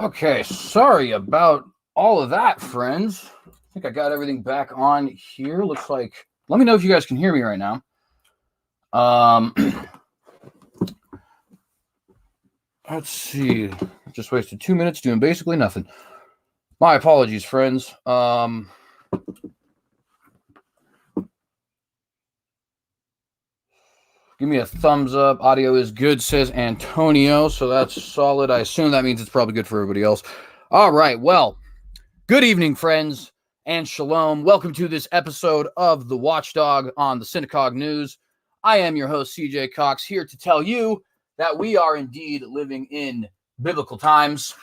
Okay, sorry about all of that, friends. I think I got everything back on here. Looks like, let me know if you guys can hear me right now. Let's see. Just wasted 2 minutes doing basically nothing. My apologies, friends. Give me a thumbs up. Audio is good, says Antonio. So that's solid. I assume that means it's probably good for everybody else. All right. Well, good evening, friends, and shalom. Welcome to this episode of The Watchdog on the Synagogue News. I am your host, CJ Cox, here to tell you that we are indeed living in biblical times.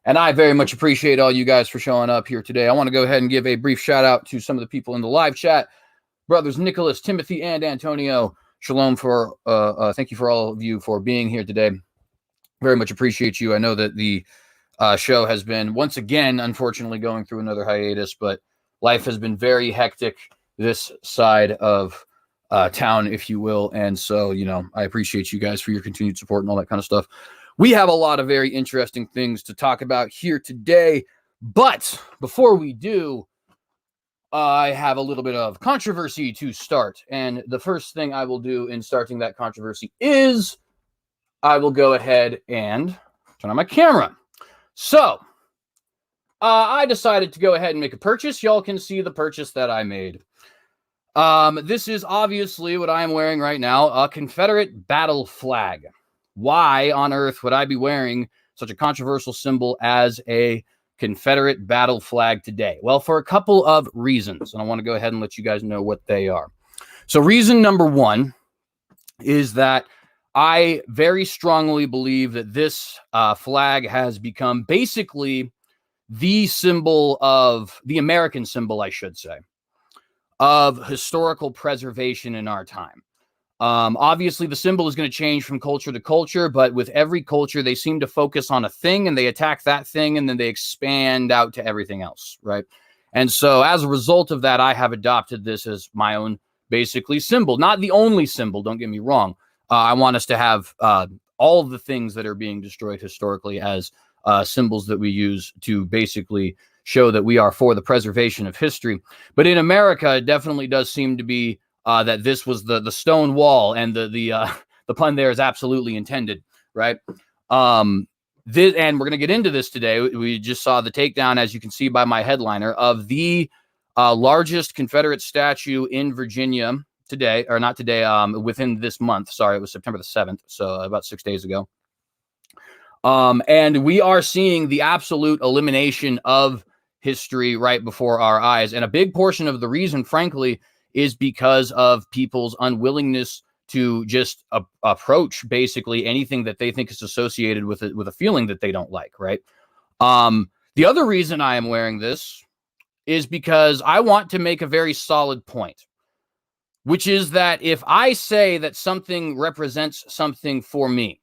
And I very much appreciate all you guys for showing up here today. I want to go ahead and give a brief shout out to some of the people in the live chat. Brothers Nicholas, Timothy, and Antonio. Shalom for thank you for all of you for being here today. Very much appreciate you. I know that the show has been once again, unfortunately, going through another hiatus, but life has been very hectic this side of town, if you will. And so, I appreciate you guys for your continued support and all that kind of stuff. We have a lot of very interesting things to talk about here today. But before we do, I have a little bit of controversy to start. And the first thing I will do in starting that controversy is I will go ahead and turn on my camera. So I decided to go ahead and make a purchase. Y'all can see the purchase that I made. This is obviously what I'm wearing right now, a Confederate battle flag. Why on earth would I be wearing such a controversial symbol as a Confederate battle flag today? Well, for a couple of reasons, and I want to go ahead and let you guys know what they are. So reason number one is that I very strongly believe that this flag has become basically the symbol of, the American symbol, I should say, of historical preservation in our time. Obviously, the symbol is going to change from culture to culture, but with every culture, they seem to focus on a thing and they attack that thing and then they expand out to everything else, right? And so as a result of that, I have adopted this as my own basically symbol. Not the only symbol, don't get me wrong. I want us to have all of the things that are being destroyed historically as symbols that we use to basically show that we are for the preservation of history. But in America, it definitely does seem to be that this was the stone wall, and the pun there is absolutely intended, right? And we're going to get into this today. We just saw the takedown, as you can see by my headliner, of the largest Confederate statue in Virginia today, or not today, within this month. Sorry, it was September the 7th, so about 6 days ago. And we are seeing the absolute elimination of history right before our eyes. And a big portion of the reason, frankly, is because of people's unwillingness to just approach basically anything that they think is associated with it, with a feeling that they don't like, right? The other reason I am wearing this is because I want to make a very solid point, which is that if I say that something represents something for me,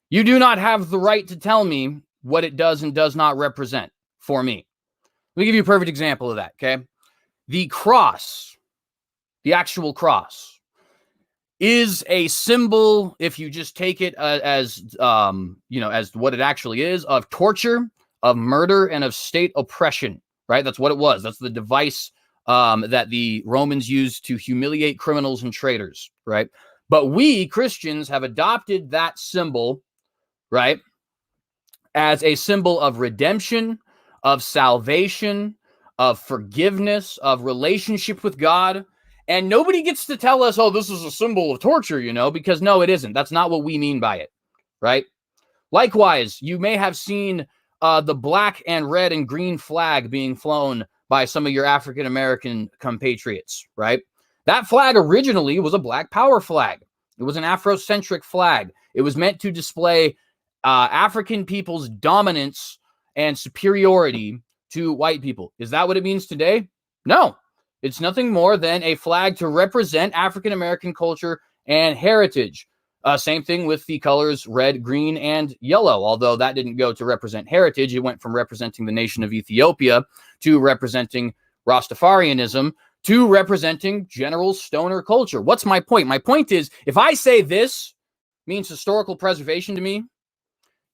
you do not have the right to tell me what it does and does not represent for me. Let me give you a perfect example of that, okay? The cross, the actual cross, is a symbol, if you just take it as what it actually is, of torture, of murder, and of state oppression, right? That's what it was. That's the device that the Romans used to humiliate criminals and traitors, right? But we Christians have adopted that symbol, right, as a symbol of redemption, of salvation, of forgiveness, of relationship with God. And nobody gets to tell us, oh, this is a symbol of torture, because no, it isn't. That's not what we mean by it, right? Likewise, you may have seen the black and red and green flag being flown by some of your African-American compatriots, right? That flag originally was a Black Power flag. It was an Afrocentric flag. It was meant to display African people's dominance and superiority to white people. Is that what it means today? No. It's nothing more than a flag to represent African-American culture and heritage. Same thing with the colors red, green, and yellow. Although that didn't go to represent heritage, it went from representing the nation of Ethiopia to representing Rastafarianism to representing general stoner culture. What's my point? My point is, if I say this means historical preservation to me,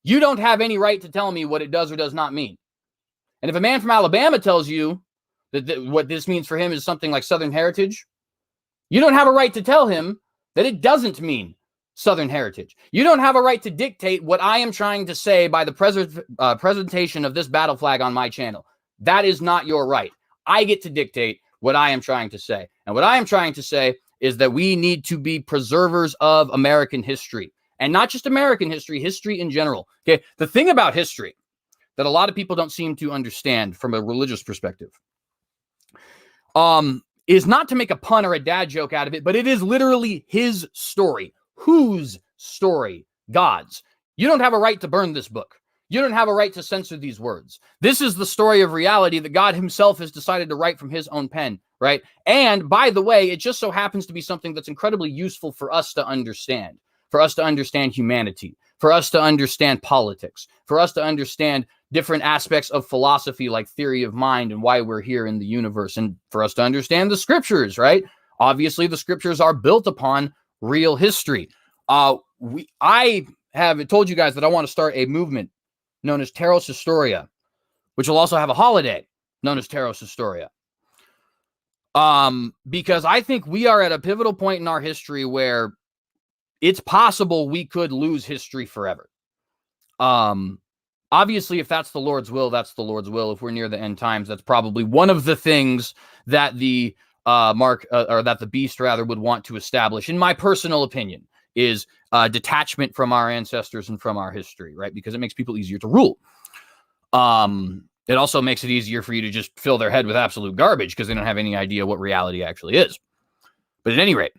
You don't have any right to tell me what it does or does not mean. And if a man from Alabama tells you that what this means for him is something like Southern heritage, you don't have a right to tell him that it doesn't mean Southern heritage. You don't have a right to dictate what I am trying to say by the presentation of this battle flag on my channel. That is not your right. I get to dictate what I am trying to say. And what I am trying to say is that we need to be preservers of American history. And not just American history, history in general. Okay, the thing about history that a lot of people don't seem to understand from a religious perspective is not to make a pun or a dad joke out of it, but it is literally his story. Whose story? God's. You don't have a right to burn this book. You don't have a right to censor these words. This is the story of reality that God himself has decided to write from his own pen, right? And by the way, it just so happens to be something that's incredibly useful for us to understand humanity, for us to understand politics, for us to understand different aspects of philosophy like theory of mind and why we're here in the universe, and for us to understand the scriptures, right? Obviously, the scriptures are built upon real history. I have told you guys that I want to start a movement known as Terros Historia, which will also have a holiday known as Terros Historia. Because I think we are at a pivotal point in our history where it's possible we could lose history forever. Obviously, if that's the Lord's will, that's the Lord's will. If we're near the end times, that's probably one of the things that the that the beast rather would want to establish, in my personal opinion, is detachment from our ancestors and from our history, right? Because it makes people easier to rule. It also makes it easier for you to just fill their head with absolute garbage because they don't have any idea what reality actually is. But at any rate,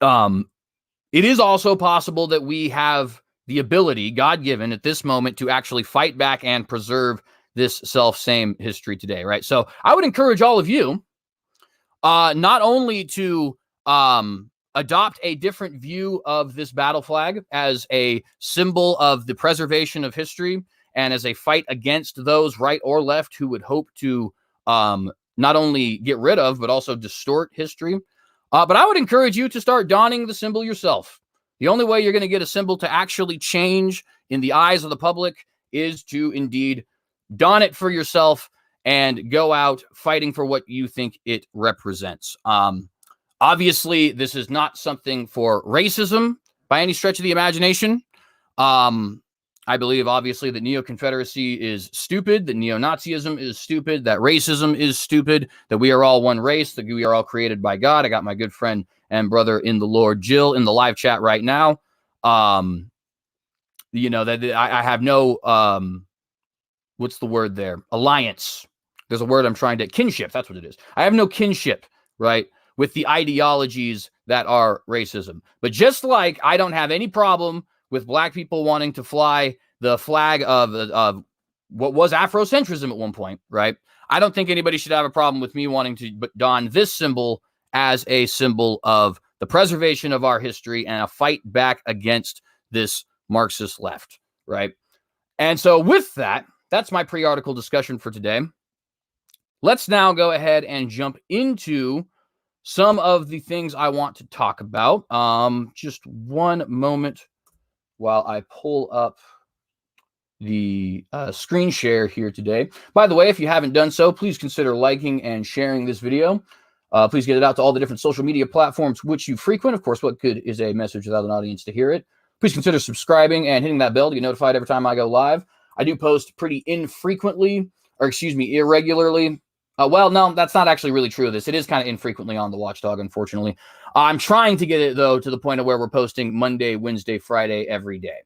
it is also possible that we have the ability, God-given at this moment, to actually fight back and preserve this self-same history today, right? So I would encourage all of you not only to adopt a different view of this battle flag as a symbol of the preservation of history and as a fight against those right or left who would hope to not only get rid of, but also distort history. But I would encourage you to start donning the symbol yourself. The only way you're going to get a symbol to actually change in the eyes of the public is to indeed don it for yourself and go out fighting for what you think it represents. Obviously, this is not something for racism by any stretch of the imagination. I believe, obviously, that neo-Confederacy is stupid, that neo-Nazism is stupid, that racism is stupid, that we are all one race, that we are all created by God. I got my good friend and brother in the Lord, Jill, in the live chat right now. You know, that I have no, what's the word there? Alliance. There's a word I'm trying to, kinship, that's what it is. I have no kinship, right, with the ideologies that are racism. But just like I don't have any problem with black people wanting to fly the flag of what was Afrocentrism at one point, right? I don't think anybody should have a problem with me wanting to don this symbol as a symbol of the preservation of our history and a fight back against this Marxist left, right? And so with that, that's my pre-article discussion for today. Let's now go ahead and jump into some of the things I want to talk about. Just one moment while I pull up the screen share here today. By the way, if you haven't done so, please consider liking and sharing this video. Please get it out to all the different social media platforms which you frequent. Of course, what good is a message without an audience to hear it? Please consider subscribing and hitting that bell to get notified every time I go live. I do post pretty irregularly. Well, no, that's not actually really true of this. It is kind of infrequently on the Watchdog, unfortunately. I'm trying to get it, though, to the point of where we're posting Monday, Wednesday, Friday every day.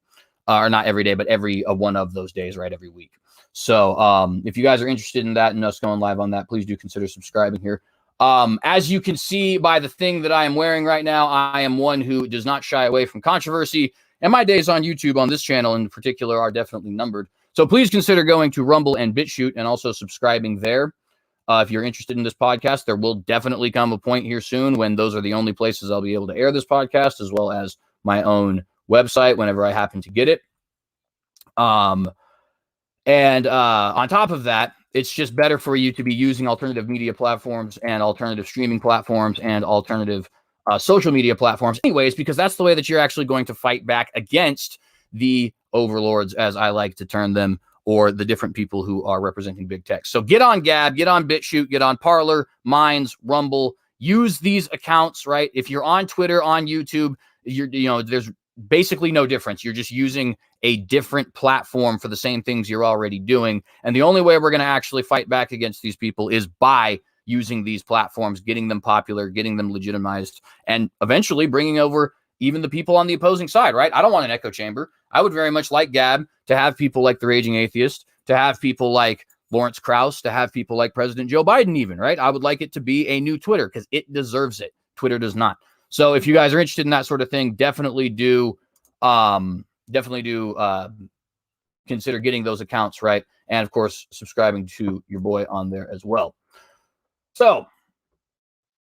Or not every day, but every one of those days, right, every week. So if you guys are interested in that and us going live on that, please do consider subscribing here. As you can see by the thing that I am wearing right now, I am one who does not shy away from controversy. And my days on YouTube on this channel in particular are definitely numbered. So please consider going to Rumble and BitChute and also subscribing there. If you're interested in this podcast, there will definitely come a point here soon when those are the only places I'll be able to air this podcast, as well as my own website whenever I happen to get it. On top of that, it's just better for you to be using alternative media platforms and alternative streaming platforms and alternative social media platforms anyways, because that's the way that you're actually going to fight back against the overlords, as I like to term them, or the different people who are representing big tech. So get on Gab, get on BitChute, get on Parler, Minds, Rumble. Use these accounts, right? If you're on Twitter, on YouTube, there's basically no difference. You're just using a different platform for the same things you're already doing. And the only way we're going to actually fight back against these people is by using these platforms, getting them popular, getting them legitimized, and eventually bringing over even the people on the opposing side, right? I don't want an echo chamber. I would very much like Gab to have people like the Raging Atheist, to have people like Lawrence Krauss, to have people like President Joe Biden even, right? I would like it to be a new Twitter because it deserves it. Twitter does not. So if you guys are interested in that sort of thing, definitely do consider getting those accounts, right? And of course, subscribing to your boy on there as well. So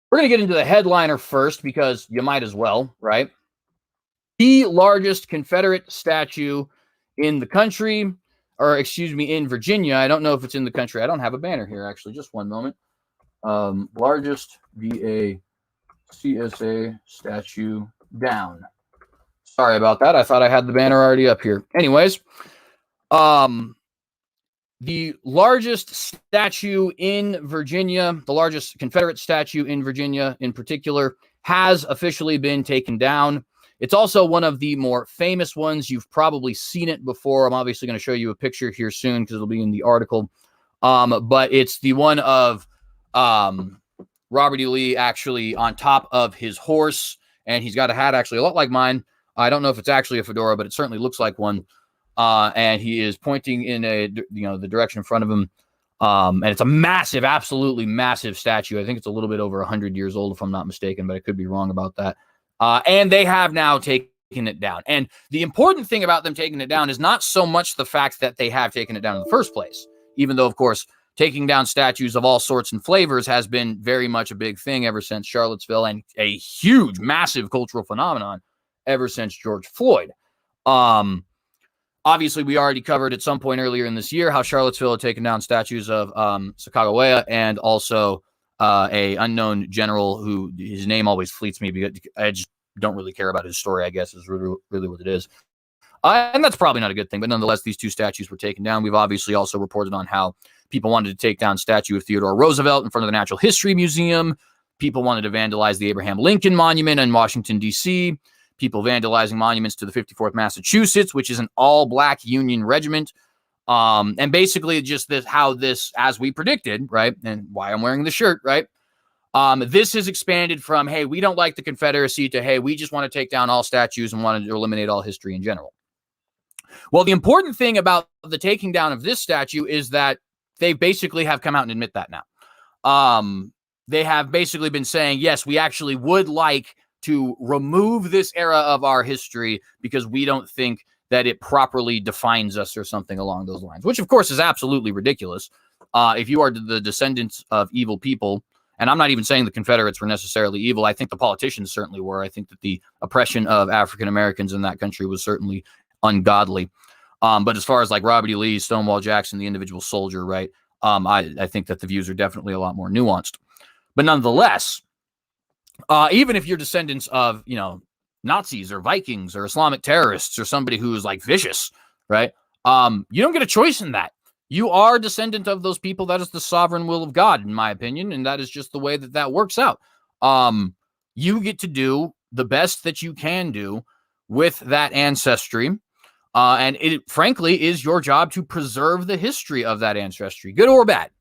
we're going to get into the headliner first because you might as well, right? The largest Confederate statue in the country, or excuse me, in Virginia. I don't know if it's in the country. I don't have a banner here, actually. Just one moment. Largest VA CSA statue down. Sorry about that. I thought I had the banner already up here. Anyways, the largest statue in Virginia, the largest Confederate statue in Virginia in particular, has officially been taken down. It's also one of the more famous ones. You've probably seen it before. I'm obviously going to show you a picture here soon because it'll be in the article. But it's the one of Robert E. Lee actually on top of his horse, and he's got a hat actually a lot like mine. I don't know if it's actually a fedora, but it certainly looks like one. And he is pointing in the direction in front of him. And it's a massive, absolutely massive statue. I think it's a little bit over 100 years old, if I'm not mistaken, but I could be wrong about that. And they have now taken it down. And the important thing about them taking it down is not so much the fact that they have taken it down in the first place, even though, of course, taking down statues of all sorts and flavors has been very much a big thing ever since Charlottesville, and a huge, massive cultural phenomenon ever since George Floyd. Obviously, we already covered at some point earlier in this year how Charlottesville had taken down statues of Sacagawea and also a unknown general who his name always fleets me because I just don't really care about his story, I guess, is really what it is. And that's probably not a good thing, but nonetheless, these two statues were taken down. We've obviously also reported on how people wanted to take down a statue of Theodore Roosevelt in front of the Natural History Museum. People wanted to vandalize the Abraham Lincoln Monument in Washington, D.C., people vandalizing monuments to the 54th Massachusetts, which is an all-black Union regiment. And basically just how this, as we predicted, right, and why I'm wearing the shirt, right, this has expanded from, hey, we don't like the Confederacy to, hey, we just want to take down all statues and want to eliminate all history in general. Well, the important thing about the taking down of this statue is that they basically have come out and admit that now. They have basically been saying, yes, we actually would like to remove this era of our history because we don't think that it properly defines us or something along those lines, which of course is absolutely ridiculous. If you are the descendants of evil people, and I'm not even saying the Confederates were necessarily evil. I think the politicians certainly were. I think that the oppression of African Americans in that country was certainly ungodly. But as far as like Robert E. Lee, Stonewall Jackson, the individual soldier, right? I think that the views are definitely a lot more nuanced. But nonetheless, even if you're descendants of, Nazis or Vikings or Islamic terrorists or somebody who is like vicious, right? You don't get a choice in that. You are a descendant of those people. That is the sovereign will of God, in my opinion. And that is just the way that works out. You get to do the best that you can do with that ancestry. And it, frankly, is your job to preserve the history of that ancestry, good or bad,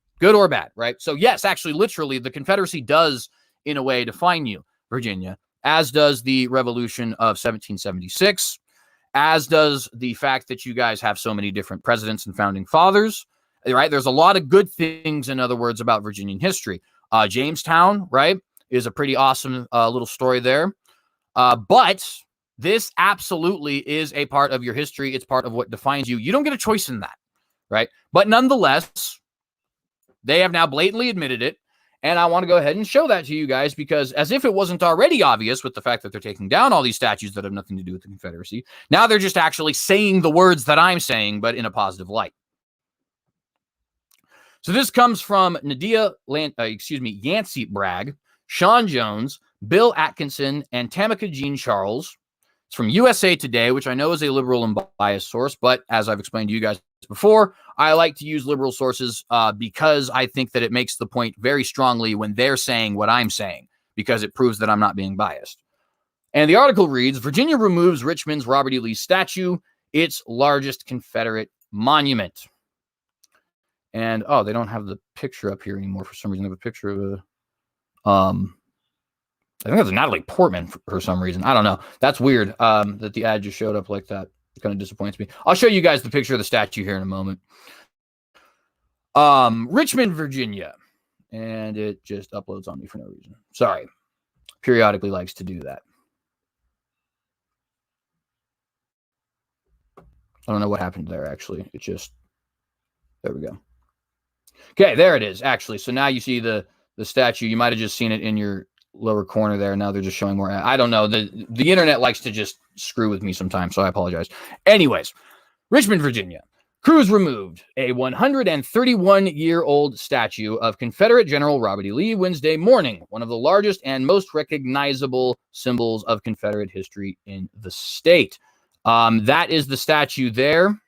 right? So yes, actually, literally, the Confederacy does, in a way, define you, Virginia, as does the Revolution of 1776, as does the fact that you guys have so many different presidents and founding fathers, right? There's a lot of good things, in other words, about Virginian history. Jamestown, right, is a pretty awesome little story there. But this absolutely is a part of your history. It's part of what defines you. You don't get a choice in that, right? But nonetheless, they have now blatantly admitted it. And I want to go ahead and show that to you guys because as if it wasn't already obvious with the fact that they're taking down all these statues that have nothing to do with the Confederacy, now they're just actually saying the words that I'm saying, but in a positive light. So this comes from Yancey Bragg, Sean Jones, Bill Atkinson, and Tamika Jean Charles. It's from USA Today, which I know is a liberal and biased source, but as I've explained to you guys before, I like to use liberal sources because I think that it makes the point very strongly when they're saying what I'm saying, because it proves that I'm not being biased. And the article reads, Virginia removes Richmond's Robert E. Lee statue, its largest Confederate monument. And, oh, they don't have the picture up here anymore for some reason. They have a picture of a, I think that's Natalie Portman for some reason. I don't know. That's weird that the ad just showed up like that. It kind of disappoints me. I'll show you guys the picture of the statue here in a moment. Richmond, Virginia. And it just uploads on me for no reason. Sorry. Periodically likes to do that. I don't know what happened there, actually. It just, there we go. Okay, there it is, actually. So now you see the statue. You might have just seen it in your lower corner there. Now they're just showing more. I don't know. The internet likes to just screw with me sometimes, so I apologize. Anyways, Richmond, Virginia. Crews removed a 131-year-old statue of Confederate General Robert E. Lee Wednesday morning, one of the largest and most recognizable symbols of Confederate history in the state. That is the statue there.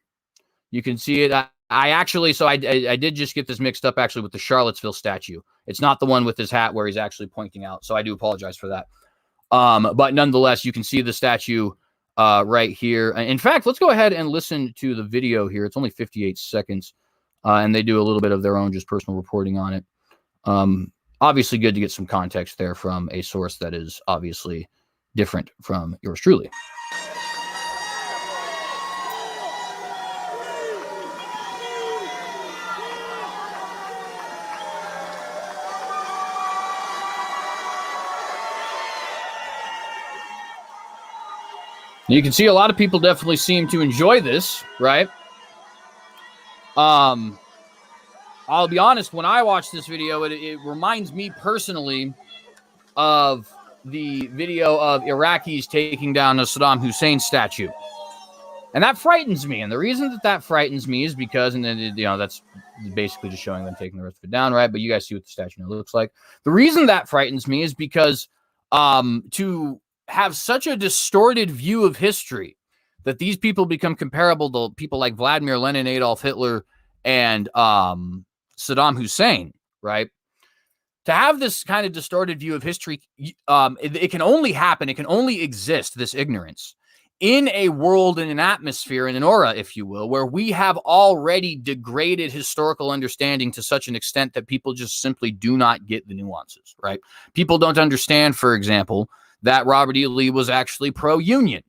You can see it. I did just get this mixed up actually with the Charlottesville statue. It's not the one with his hat where he's actually pointing out. So I do apologize for that. But nonetheless, you can see the statue right here. In fact, let's go ahead and listen to the video here. It's only 58 seconds. And they do a little bit of their own just personal reporting on it. Obviously good to get some context there from a source that is obviously different from yours truly. You can see a lot of people definitely seem to enjoy this, right? I'll be honest, when I watch this video, it reminds me personally of the video of Iraqis taking down a Saddam Hussein statue. And that frightens me. And the reason that frightens me is because, and then, that's basically just showing them taking the rest of it down, right? But you guys see what the statue now looks like. The reason that frightens me is because to have such a distorted view of history that these people become comparable to people like Vladimir Lenin, Adolf Hitler, and Saddam Hussein, right? To have this kind of distorted view of history, it can only happen, it can only exist, this ignorance, in a world, in an atmosphere, in an aura, if you will, where we have already degraded historical understanding to such an extent that people just simply do not get the nuances, right? People don't understand, for example, that Robert E. Lee was actually pro-union,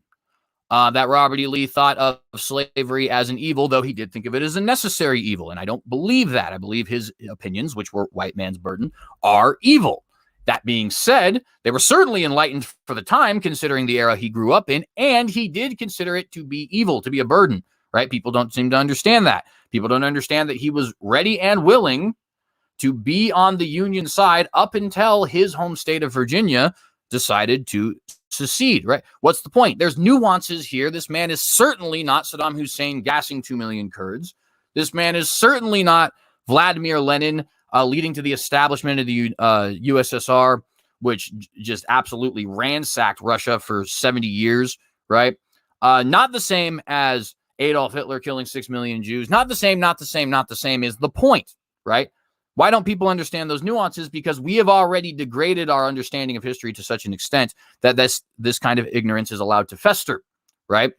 that Robert E. Lee thought of slavery as an evil, though he did think of it as a necessary evil. And I don't believe that. I believe his opinions, which were white man's burden, are evil. That being said, they were certainly enlightened for the time, considering the era he grew up in, and he did consider it to be evil, to be a burden, right? People don't seem to understand that. People don't understand that he was ready and willing to be on the Union side up until his home state of Virginia decided to secede, right? What's the point? There's nuances here. This man is certainly not Saddam Hussein gassing 2 million Kurds. This man is certainly not Vladimir Lenin leading to the establishment of the USSR, which just absolutely ransacked Russia for 70 years, right? Not the same as Adolf Hitler killing 6 million Jews. Not the same is the point, right? Why don't people understand those nuances? Because we have already degraded our understanding of history to such an extent that this kind of ignorance is allowed to fester, right?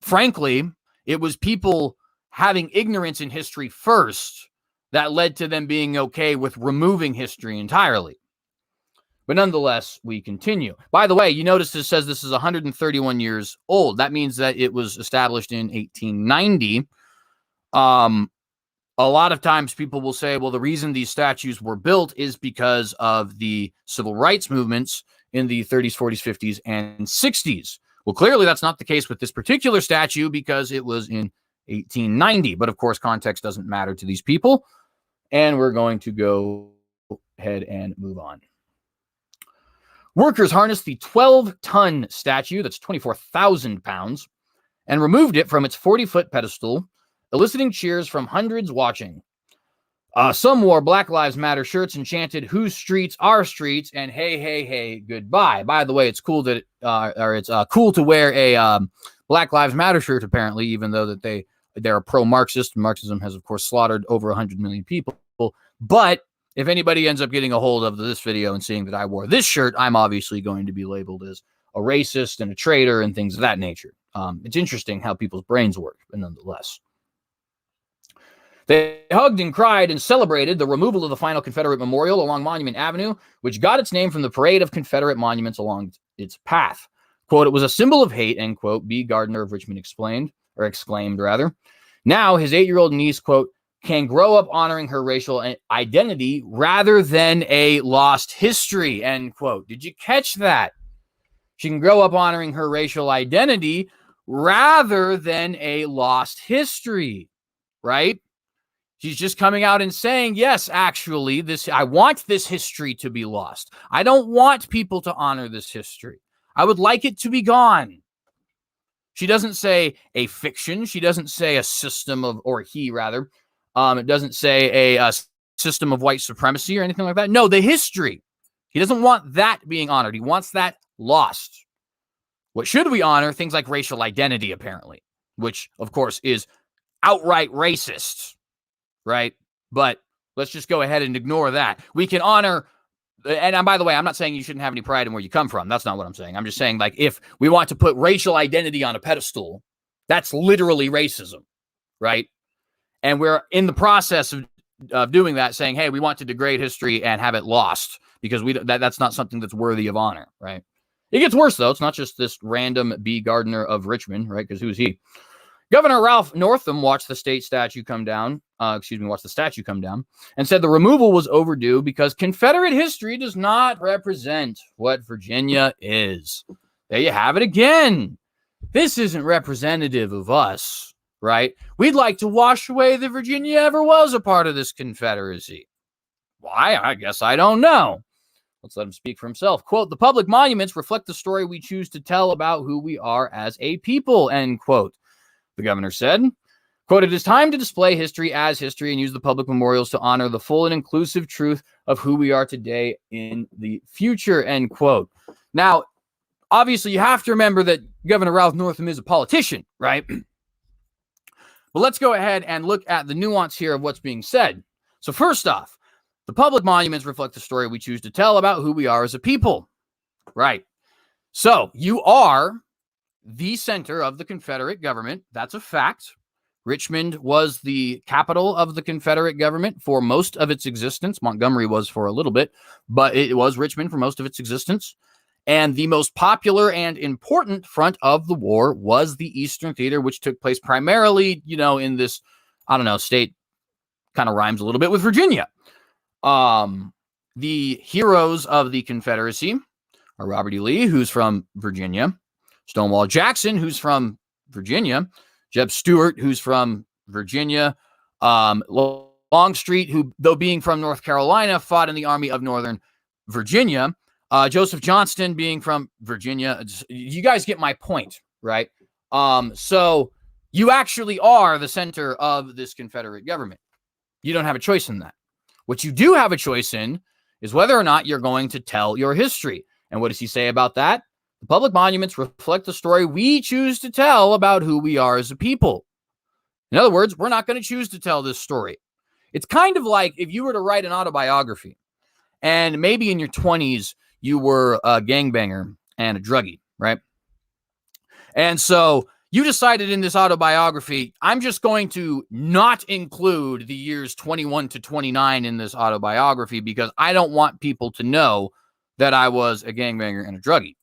Frankly, it was people having ignorance in history first that led to them being okay with removing history entirely. But nonetheless, we continue. By the way, you notice it says this is 131 years old. That means that it was established in 1890. A lot of times people will say, well, the reason these statues were built is because of the civil rights movements in the 30s, 40s, 50s, and 60s. Well, clearly that's not the case with this particular statue because it was in 1890. But of course, context doesn't matter to these people. And we're going to go ahead and move on. Workers harnessed the 12-ton statue, that's 24,000 pounds, and removed it from its 40-foot pedestal, eliciting cheers from hundreds watching. Some wore Black Lives Matter shirts and chanted, "Whose streets are streets?" and "Hey, hey, hey, goodbye." By the way, it's cool that it's cool to wear a Black Lives Matter shirt, apparently, even though that they're pro-Marxist. Marxism has, of course, slaughtered over 100 million people. But if anybody ends up getting a hold of this video and seeing that I wore this shirt, I'm obviously going to be labeled as a racist and a traitor and things of that nature. It's interesting how people's brains work, but nonetheless. They hugged and cried and celebrated the removal of the final Confederate memorial along Monument Avenue, which got its name from the parade of Confederate monuments along its path. Quote, "It was a symbol of hate," end quote, B. Gardner of Richmond exclaimed rather. Now his 8-year-old niece, quote, "can grow up honoring her racial identity rather than a lost history," end quote. Did you catch that? She can grow up honoring her racial identity rather than a lost history, right? She's just coming out and saying, yes, actually, I want this history to be lost. I don't want people to honor this history. I would like it to be gone. She doesn't say a fiction. She doesn't say a system of, or he rather. It doesn't say a system of white supremacy or anything like that. No, the history. He doesn't want that being honored. He wants that lost. What should we honor? Things like racial identity, apparently, which, of course, is outright racist. Right? But let's just go ahead and ignore that. We can honor, and by the way, I'm not saying you shouldn't have any pride in where you come from. That's not what I'm saying. I'm just saying, like, if we want to put racial identity on a pedestal, that's literally racism, right? And we're in the process of doing that, saying, hey, we want to degrade history and have it lost because that's not something that's worthy of honor, right? It gets worse, though. It's not just this random B. Gardner of Richmond, right? Because who's he? Governor Ralph Northam watched the statue come down, and said the removal was overdue because Confederate history does not represent what Virginia is. There you have it again. This isn't representative of us, right? We'd like to wash away that Virginia ever was a part of this Confederacy. Why? I guess I don't know. Let's let him speak for himself. Quote, "The public monuments reflect the story we choose to tell about who we are as a people," end quote. The governor said, quote, "It is time to display history as history and use the public memorials to honor the full and inclusive truth of who we are today in the future," end quote. Now, obviously, you have to remember that Governor Ralph Northam is a politician, right? But let's go ahead and look at the nuance here of what's being said. So first off, the public monuments reflect the story we choose to tell about who we are as a people, right? So you are the center of the Confederate government. That's a fact. Richmond was the capital of the Confederate government for most of its existence. Montgomery was for a little bit, but it was Richmond for most of its existence. And the most popular and important front of the war was the Eastern Theater, which took place primarily, in this, state kind of rhymes a little bit with Virginia. The heroes of the Confederacy are Robert E. Lee, who's from Virginia, Stonewall Jackson, who's from Virginia, Jeb Stuart, who's from Virginia, Longstreet, who, though being from North Carolina, fought in the Army of Northern Virginia, Joseph Johnston being from Virginia. You guys get my point, right? So you actually are the center of this Confederate government. You don't have a choice in that. What you do have a choice in is whether or not you're going to tell your history. And what does he say about that? The public monuments reflect the story we choose to tell about who we are as a people. In other words, we're not going to choose to tell this story. It's kind of like if you were to write an autobiography and maybe in your 20s, you were a gangbanger and a druggie, right? And so you decided in this autobiography, I'm just going to not include the years 21 to 29 in this autobiography because I don't want people to know that I was a gangbanger and a druggie.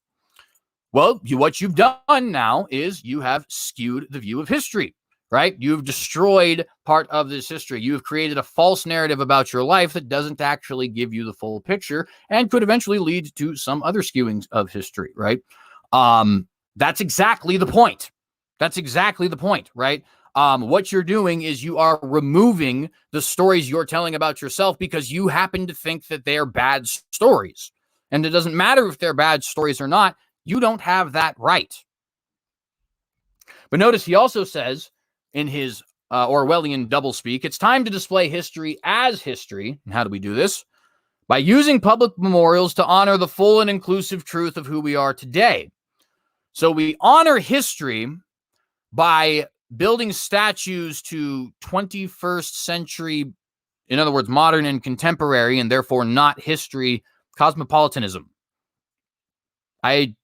Well, what you've done now is you have skewed the view of history, right? You've destroyed part of this history. You have created a false narrative about your life that doesn't actually give you the full picture and could eventually lead to some other skewings of history, right? That's exactly the point. That's exactly the point, right? What you're doing is you are removing the stories you're telling about yourself because you happen to think that they're bad stories. And it doesn't matter if they're bad stories or not. You don't have that right. But notice he also says in his Orwellian doublespeak, it's time to display history as history. And how do we do this? By using public memorials to honor the full and inclusive truth of who we are today. So we honor history by building statues to 21st century, in other words, modern and contemporary, and therefore not history, cosmopolitanism. I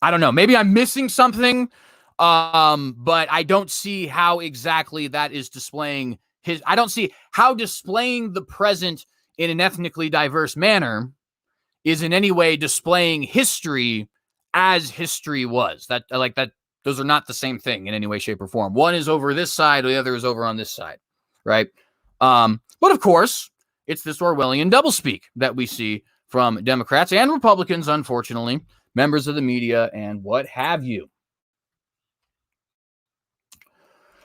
don't know. Maybe I'm missing something, but I don't see how exactly that is displaying I don't see how displaying the present in an ethnically diverse manner is in any way displaying history as history was. That those are not the same thing in any way, shape, or form. One is over this side, the other is over on this side, right? But of course, it's this Orwellian doublespeak that we see from Democrats and Republicans, unfortunately, members of the media, and what have you.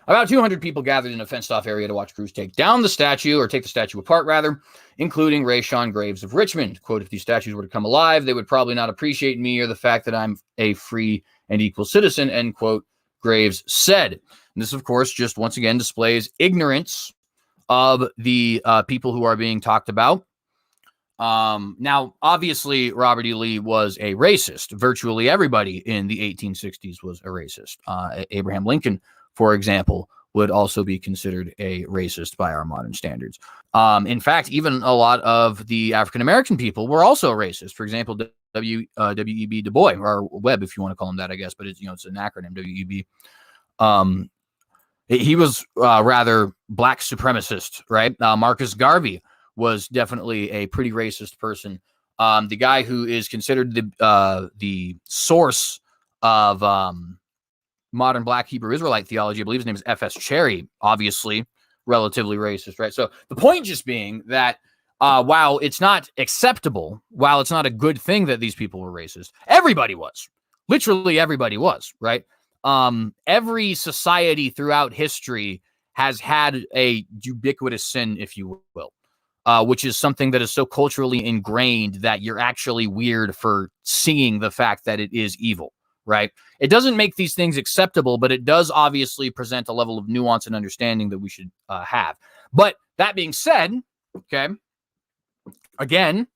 About 200 people gathered in a fenced-off area to watch crews take down the statue, or take the statue apart, rather, including Rayshawn Graves of Richmond. Quote, if these statues were to come alive, they would probably not appreciate me or the fact that I'm a free and equal citizen, end quote, Graves said. And this, of course, just once again displays ignorance of the people who are being talked about. Now, obviously, Robert E. Lee was a racist. Virtually everybody in the 1860s was a racist. Abraham Lincoln, for example, would also be considered a racist by our modern standards. In fact, even a lot of the African-American people were also racist. For example, W.E.B. Du Bois, or Webb, if you want to call him that, I guess, but it's, it's an acronym, W.E.B. He was rather black supremacist, right? Marcus Garvey was definitely a pretty racist person. The guy who is considered the source of modern Black Hebrew Israelite theology, I believe his name is F.S. Cherry, obviously relatively racist, right? So the point just being that while it's not acceptable, while it's not a good thing that these people were racist, everybody was. Literally everybody was, right? Every society throughout history has had a ubiquitous sin, if you will, which is something that is so culturally ingrained that you're actually weird for seeing the fact that it is evil, right? It doesn't make these things acceptable, but it does obviously present a level of nuance and understanding that we should have. But that being said, okay, again,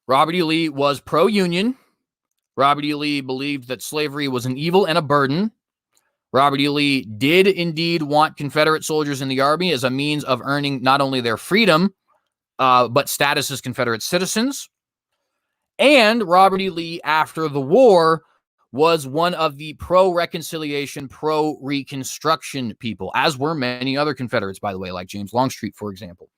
Robert E. Lee was pro-union. Robert E. Lee believed that slavery was an evil and a burden. Robert E. Lee did indeed want Confederate soldiers in the Army as a means of earning not only their freedom, but status as Confederate citizens. And Robert E. Lee, after the war, was one of the pro-reconciliation, pro-reconstruction people, as were many other Confederates, by the way, like James Longstreet, for example.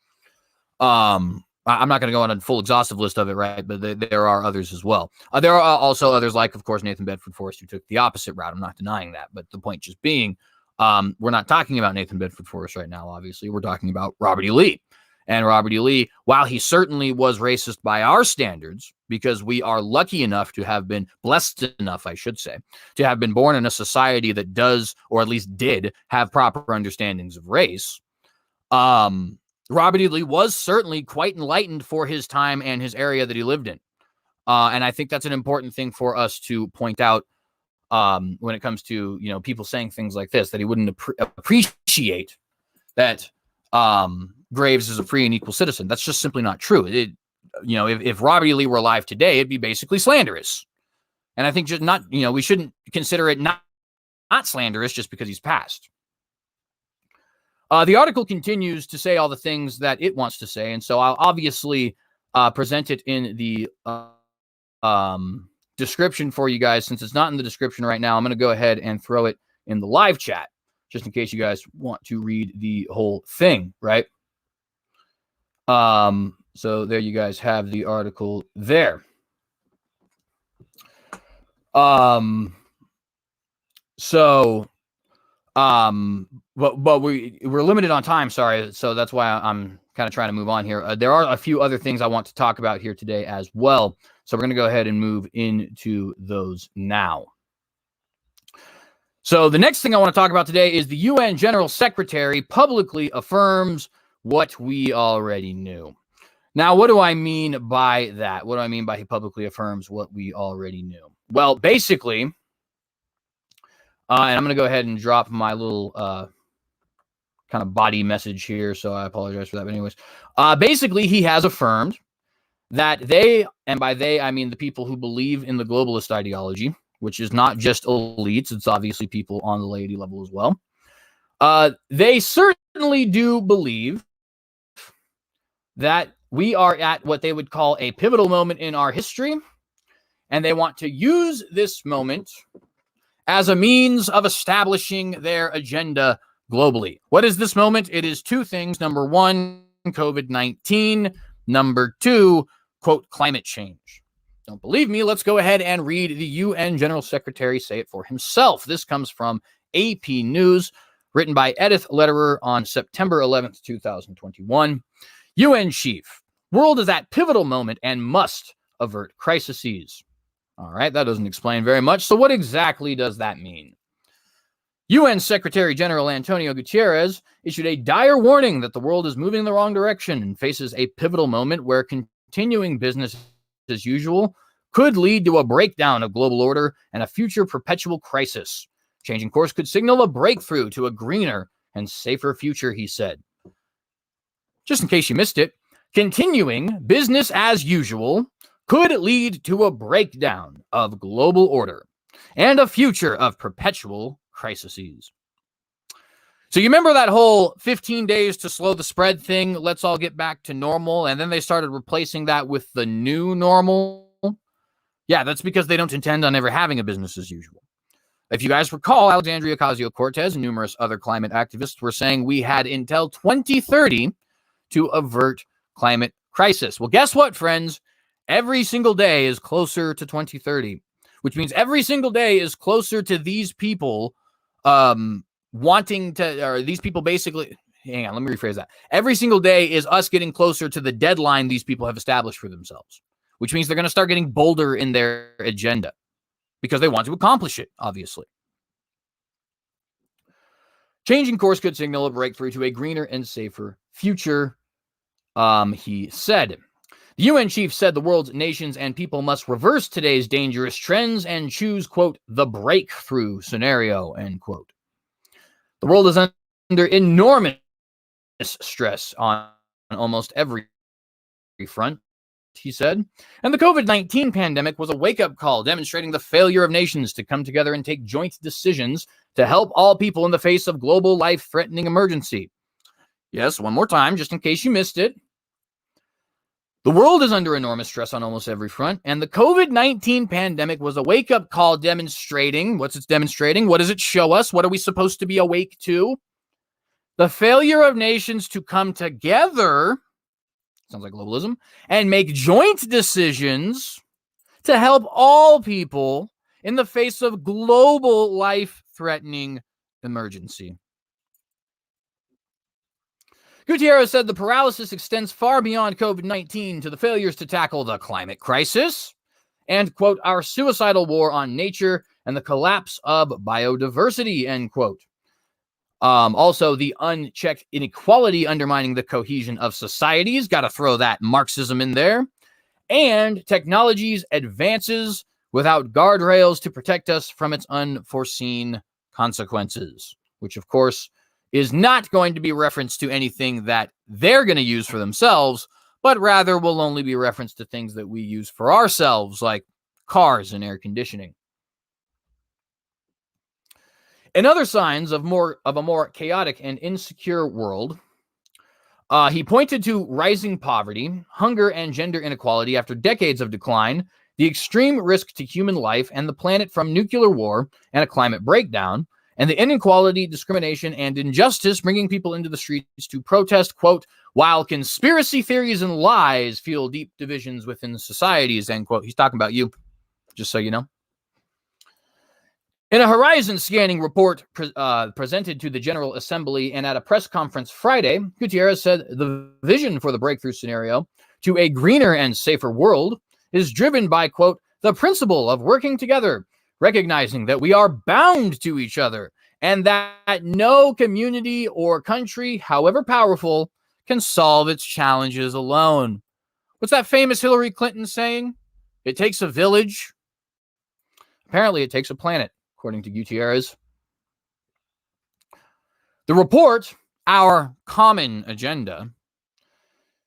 I'm not going to go on a full exhaustive list of it, right? But there are others as well. There are also others like, of course, Nathan Bedford Forrest, who took the opposite route. I'm not denying that. But the point just being, we're not talking about Nathan Bedford Forrest right now, obviously. We're talking about Robert E. Lee. And Robert E. Lee, while he certainly was racist by our standards, because we are lucky enough to have been, blessed enough, I should say, to have been born in a society that does, or at least did, have proper understandings of race, Robert E. Lee was certainly quite enlightened for his time and his area that he lived in. And I think that's an important thing for us to point out when it comes to, people saying things like this, that he wouldn't appreciate that Graves is a free and equal citizen. That's just simply not true. If Robert E. Lee were alive today, it'd be basically slanderous. And I think just not, we shouldn't consider it not slanderous just because he's passed. The article continues to say all the things that it wants to say, and so I'll obviously present it in the description for you guys. Since it's not in the description right now, I'm going to go ahead and throw it in the live chat, just in case you guys want to read the whole thing, right? So there you guys have the article there. But we're limited on time, sorry. So that's why I'm kind of trying to move on here. There are a few other things I want to talk about here today as well. So we're going to go ahead and move into those now. So the next thing I want to talk about today is the UN General Secretary publicly affirms what we already knew. Now, what do I mean by that? What do I mean by he publicly affirms what we already knew? Well, basically, and I'm going to go ahead and drop my little kind of body message here, so I apologize for that. But anyways, basically, he has affirmed that they, and by they, I mean the people who believe in the globalist ideology, which is not just elites, it's obviously people on the laity level as well. They certainly do believe that we are at what they would call a pivotal moment in our history, and they want to use this moment as a means of establishing their agenda globally. What is this moment? It is two things. Number one, COVID-19. Number two, quote, climate change. Don't believe me? Let's go ahead and read the UN General Secretary say it for himself. This comes from AP News, written by Edith Lederer on September 11th, 2021. UN Chief, world is at pivotal moment and must avert crises. All right, that doesn't explain very much. So what exactly does that mean? UN Secretary General Antonio Guterres issued a dire warning that the world is moving in the wrong direction and faces a pivotal moment where continuing business as usual could lead to a breakdown of global order and a future perpetual crisis. Changing course could signal a breakthrough to a greener and safer future, he said. Just in case you missed it, continuing business as usual could lead to a breakdown of global order and a future of perpetual crises. So you remember that whole 15 days to slow the spread thing? Let's all get back to normal. And then they started replacing that with the new normal. Yeah, that's because they don't intend on ever having a business as usual. If you guys recall, Alexandria Ocasio-Cortez and numerous other climate activists were saying we had until 2030 to avert climate crisis. Well, guess what, friends? Every single day is closer to 2030, which means every single day is closer to these people wanting to, or these people basically, hang on, let me rephrase that. Every single day is us getting closer to the deadline these people have established for themselves, which means they're going to start getting bolder in their agenda because they want to accomplish it, obviously. Changing course could signal a breakthrough to a greener and safer future, he said. The UN chief said the world's nations and people must reverse today's dangerous trends and choose, quote, the breakthrough scenario, end quote. The world is under enormous stress on almost every front, he said. And the COVID-19 pandemic was a wake-up call demonstrating the failure of nations to come together and take joint decisions to help all people in the face of global life-threatening emergency. Yes, one more time, just in case you missed it. The world is under enormous stress on almost every front, and the COVID-19 pandemic was a wake-up call demonstrating, what's it demonstrating? What does it show us? What are we supposed to be awake to? The failure of nations to come together, sounds like globalism, and make joint decisions to help all people in the face of global life-threatening emergency. Gutierrez said the paralysis extends far beyond COVID-19 to the failures to tackle the climate crisis and, quote, our suicidal war on nature and the collapse of biodiversity, end quote. Also, the unchecked inequality undermining the cohesion of societies. Got to throw that Marxism in there. And technology's advances without guardrails to protect us from its unforeseen consequences, which, of course, is not going to be referenced to anything that they're going to use for themselves, but rather will only be referenced to things that we use for ourselves, like cars and air conditioning. In other signs of a more chaotic and insecure world, he pointed to rising poverty, hunger, and gender inequality after decades of decline, the extreme risk to human life and the planet from nuclear war and a climate breakdown, and the inequality, discrimination, and injustice bringing people into the streets to protest, quote, while conspiracy theories and lies fuel deep divisions within societies, end quote. He's talking about you, just so you know. In a horizon scanning report presented to the General Assembly and at a press conference Friday, Gutierrez said the vision for the breakthrough scenario to a greener and safer world is driven by, quote, the principle of working together, recognizing that we are bound to each other and that no community or country, however powerful, can solve its challenges alone. What's that famous Hillary Clinton saying? It takes a village. Apparently, it takes a planet, according to Gutierrez. The report Our common agenda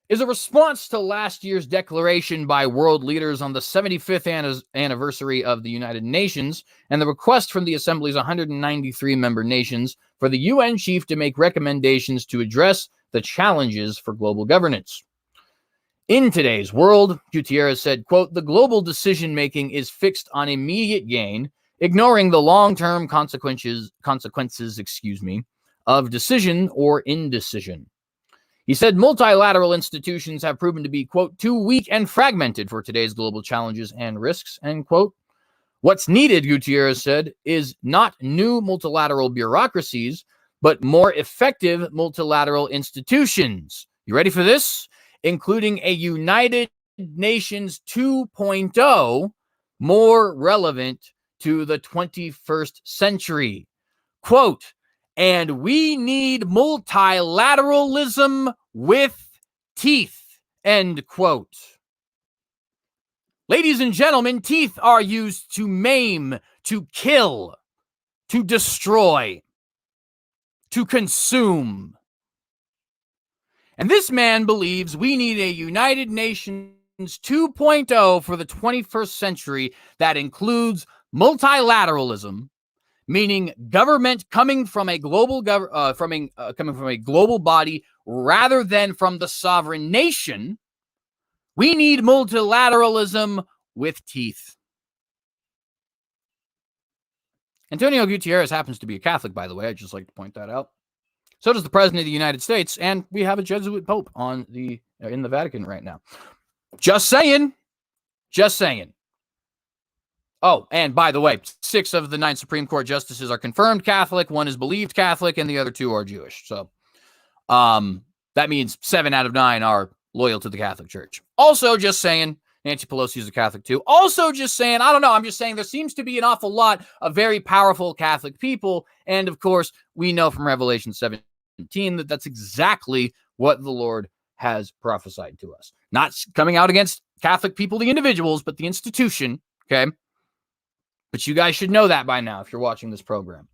is a response to last year's declaration by world leaders on the 75th anniversary of the United Nations and the request from the Assembly's 193 member nations for the UN chief to make recommendations to address the challenges for global governance. In today's world, Gutierrez said, quote, the global decision-making is fixed on immediate gain, ignoring the long-term consequences, of decision or indecision. He said multilateral institutions have proven to be, quote, too weak and fragmented for today's global challenges and risks, end quote. What's needed, Gutierrez said, is not new multilateral bureaucracies, but more effective multilateral institutions. You ready for this? Including a United Nations 2.0, more relevant to the 21st century. Quote, and we need multilateralism with teeth, end quote. Ladies and gentlemen, teeth are used to maim, to kill, to destroy, to consume. And this man believes we need a United Nations 2.0 for the 21st century that includes multilateralism, meaning government coming from a global coming from a global body rather than from the sovereign nation. We need multilateralism with teeth. Antonio Gutierrez happens to be a Catholic, by the way. I'd just like to point that out. So does the President of the United States, and we have a Jesuit Pope in the Vatican right now. Just saying. Just saying. Oh, and by the way, 6 of the 9 Supreme Court justices are confirmed Catholic, 1 is believed Catholic, and the other 2 are Jewish. So that means 7 out of 9 are loyal to the Catholic Church. Also, just saying, Nancy Pelosi is a Catholic too. Also, just saying, I don't know, I'm just saying there seems to be an awful lot of very powerful Catholic people, and of course, we know from Revelation 17 that that's exactly what the Lord has prophesied to us. Not coming out against Catholic people, the individuals, but the institution, okay? But you guys should know that by now if you're watching this program.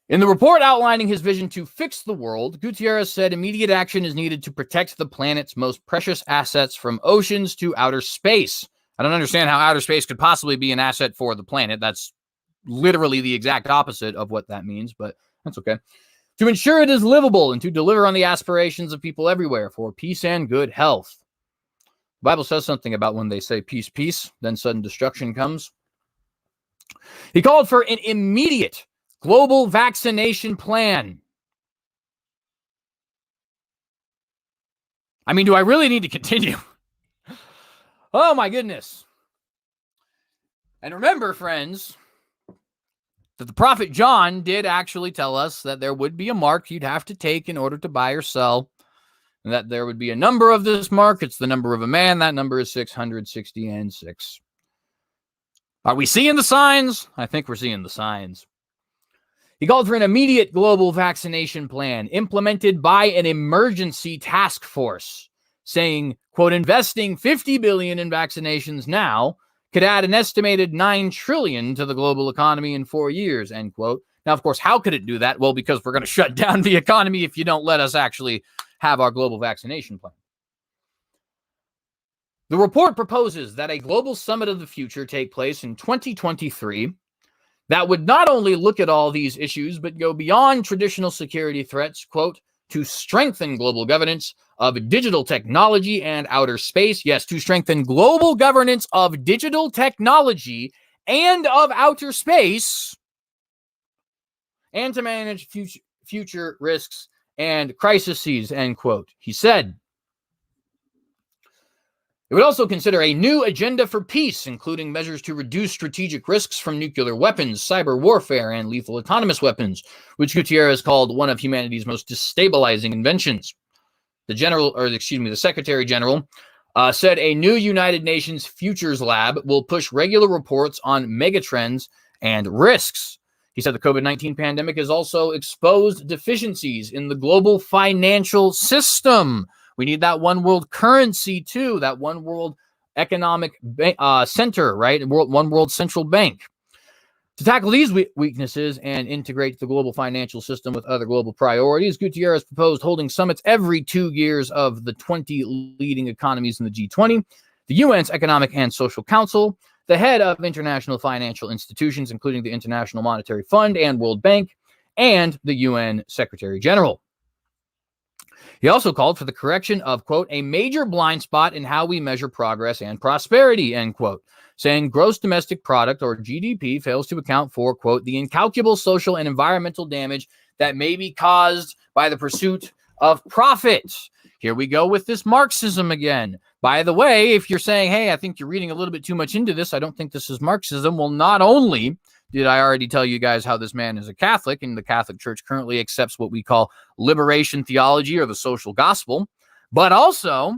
In the report outlining his vision to fix the world, Gutierrez said immediate action is needed to protect the planet's most precious assets from oceans to outer space. I don't understand how outer space could possibly be an asset for the planet. That's literally the exact opposite of what that means, but that's okay. To ensure it is livable and to deliver on the aspirations of people everywhere for peace and good health. The Bible says something about when they say peace, peace, then sudden destruction comes. He called for an immediate global vaccination plan. I mean, do I really need to continue? Oh my goodness. And remember, friends, that the prophet John did actually tell us that there would be a mark you'd have to take in order to buy or sell, and that there would be a number of this mark. It's the number of a man. That number is 666. Are we seeing the signs? I think we're seeing the signs. He called for an immediate global vaccination plan implemented by an emergency task force, saying, quote, investing $50 billion in vaccinations now could add an estimated $9 trillion to the global economy in 4 years, end quote. Now, of course, how could it do that? Well, because we're going to shut down the economy if you don't let us actually have our global vaccination plan. The report proposes that a global summit of the future take place in 2023 that would not only look at all these issues, but go beyond traditional security threats, quote, to strengthen global governance of digital technology and outer space. Yes, to strengthen global governance of digital technology and of outer space, and to manage future risks and crises, end quote. He said, it would also consider a new agenda for peace, including measures to reduce strategic risks from nuclear weapons, cyber warfare, and lethal autonomous weapons, which Gutierrez called one of humanity's most destabilizing inventions. The Secretary General said a new United Nations Futures Lab will push regular reports on megatrends and risks. He said the COVID-19 pandemic has also exposed deficiencies in the global financial system. We need that one world currency too, that one world economic center, right? One world central bank. To tackle these weaknesses and integrate the global financial system with other global priorities, Gutierrez proposed holding summits every 2 years of the 20 leading economies in the G20, the UN's Economic and Social Council, the head of international financial institutions, including the International Monetary Fund and World Bank, and the UN Secretary General. He also called for the correction of, quote, a major blind spot in how we measure progress and prosperity, end quote, saying gross domestic product, or GDP, fails to account for, quote, the incalculable social and environmental damage that may be caused by the pursuit of profit. Here we go with this Marxism again. By the way, if you're saying, hey, I think you're reading a little bit too much into this, I don't think this is Marxism. Well, not only did I already tell you guys how this man is a Catholic, and the Catholic Church currently accepts what we call liberation theology or the social gospel, but also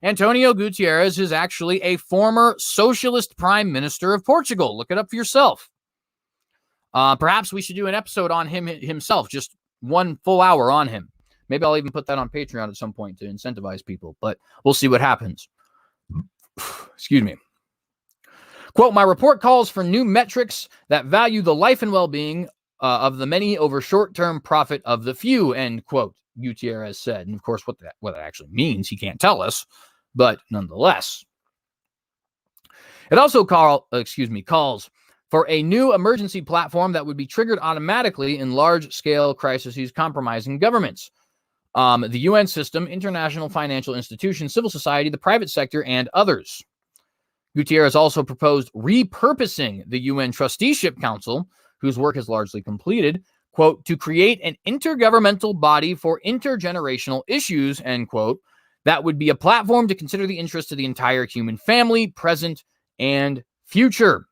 Antonio Gutierrez is actually a former socialist prime minister of Portugal. Look it up for yourself. Perhaps we should do an episode on him himself, just 1 full hour on him. Maybe I'll even put that on Patreon at some point to incentivize people, but we'll see what happens. Excuse me. Quote, my report calls for new metrics that value the life and well-being of the many over short-term profit of the few, end quote, Gutierrez said. And of course, what that actually means, he can't tell us, but nonetheless. It also calls for a new emergency platform that would be triggered automatically in large-scale crises compromising governments. The UN system, international financial institutions, civil society, the private sector, and others. Gutierrez also proposed repurposing the UN Trusteeship Council, whose work is largely completed, quote, to create an intergovernmental body for intergenerational issues, end quote, that would be a platform to consider the interests of the entire human family, present and future.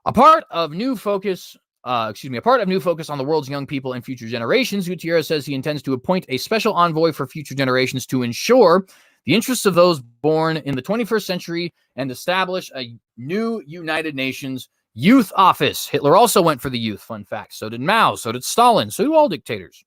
A part of new focus on the world's young people and future generations, Gutierrez says he intends to appoint a special envoy for future generations to ensure the interests of those born in the 21st century and establish a new United Nations youth office. Hitler also went for the youth, fun fact. So did Mao, so did Stalin, so do all dictators.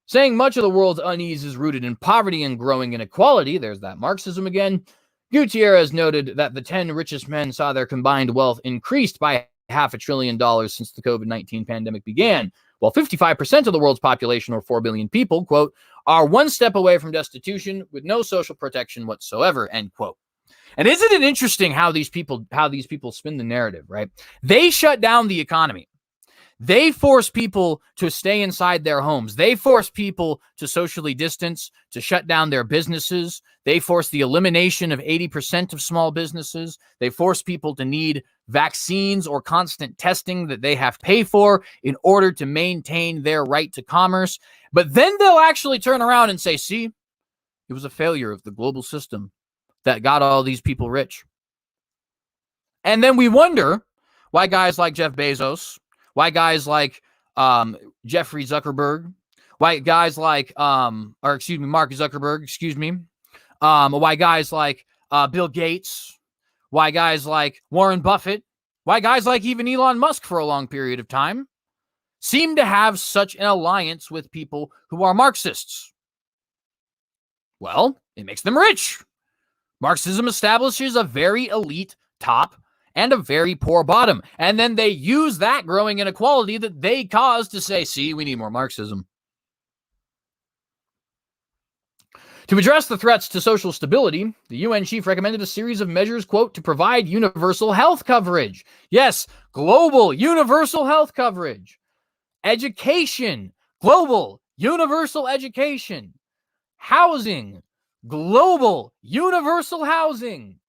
Saying much of the world's unease is rooted in poverty and growing inequality, there's that Marxism again, Gutierrez noted that the 10 richest men saw their combined wealth increased by $500 billion since the COVID-19 pandemic began, while 55% of the world's population, or 4 billion people, quote, are one step away from destitution with no social protection whatsoever, end quote. And isn't it interesting how these people spin the narrative, right? They shut down the economy. They force people to stay inside their homes. They force people to socially distance, to shut down their businesses. They force the elimination of 80% of small businesses. They force people to need vaccines or constant testing that they have to pay for in order to maintain their right to commerce. But then they'll actually turn around and say, see, it was a failure of the global system that got all these people rich. And then we wonder why guys like Jeff Bezos, why guys like Jeffrey Zuckerberg, why guys like, Mark Zuckerberg, why guys like Bill Gates, why guys like Warren Buffett, why guys like even Elon Musk for a long period of time seem to have such an alliance with people who are Marxists. Well, it makes them rich. Marxism establishes a very elite top and a very poor bottom. And then they use that growing inequality that they caused to say, see, we need more Marxism. To address the threats to social stability, the UN chief recommended a series of measures, quote, to provide universal health coverage. Yes, global universal health coverage. Education, global universal education. Housing, global universal housing.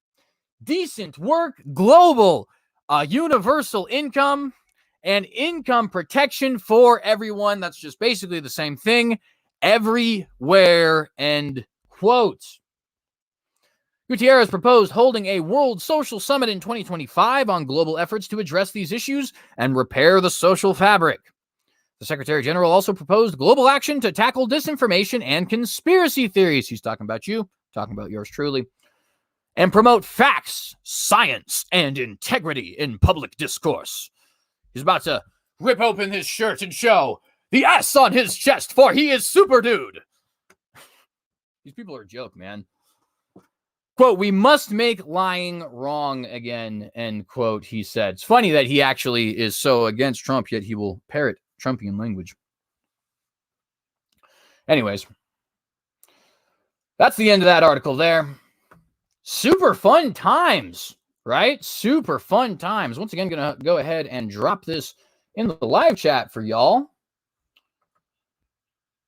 Decent work, global universal income, and income protection for everyone. That's just basically the same thing everywhere, end quote. Gutierrez proposed holding a World Social Summit in 2025 on global efforts to address these issues and repair the social fabric. The Secretary General also proposed global action to tackle disinformation and conspiracy theories. He's talking about you, talking about yours truly. And promote facts, science, and integrity in public discourse. He's about to rip open his shirt and show the S on his chest, for he is super dude. These people are a joke, man. Quote, "We must make lying wrong again," end quote, he said. It's funny that he actually is so against Trump, yet he will parrot Trumpian language. Anyways, that's the end of that article there. Super fun times, right? Super fun times. Once again, going to go ahead and drop this in the live chat for y'all.